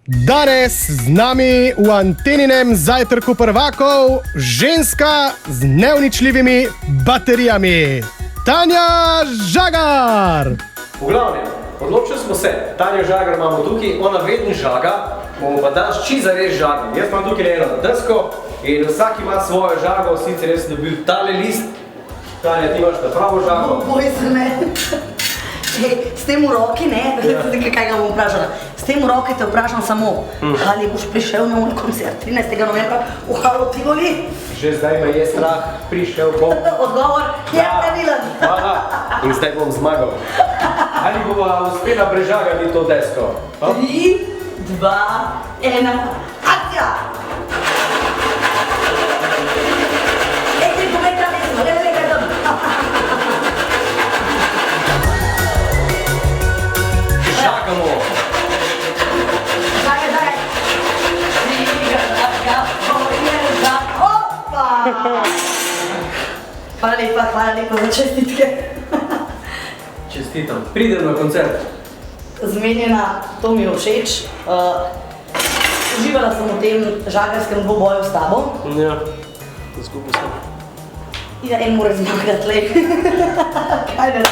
Danes z nami v Anteninem zajtrku prvakov ženska z neuničljivimi baterijami. Tanja Žagar! V glavnem, odločili smo se, Tanja Žagar imamo tukaj, ona vedno žaga, bomo pa danes čisto zares žagali. Jaz imam tukaj eno desko in vsak ima svojo žago, sicer jaz sem dobil tale list. Tanja, ti imaš ta pravo žago? Boj se me. S tem v roki, ne, kaj ga bom vprašala. S tem v roki te vprašam samo, ali boš prišel na moj koncert 13. novembra v Halu Tivoli? Že zdaj me je strah, prišel bom. Odgovor je pravilen. In zdaj bom zmagal. Ali bova uspela prežagati to desko? 3, 2, 1, akcija! Žagamo! Žagaj! Opa! Hvala lepa za čestitke. Čestitam. Pridem na koncert. Zmenjena, to mi je všeč. Uživala sem v tem žagarskem dvoboju s tabo. Ja, zgubil sem. Ja, en mora zmagati, lej. Kaj ne?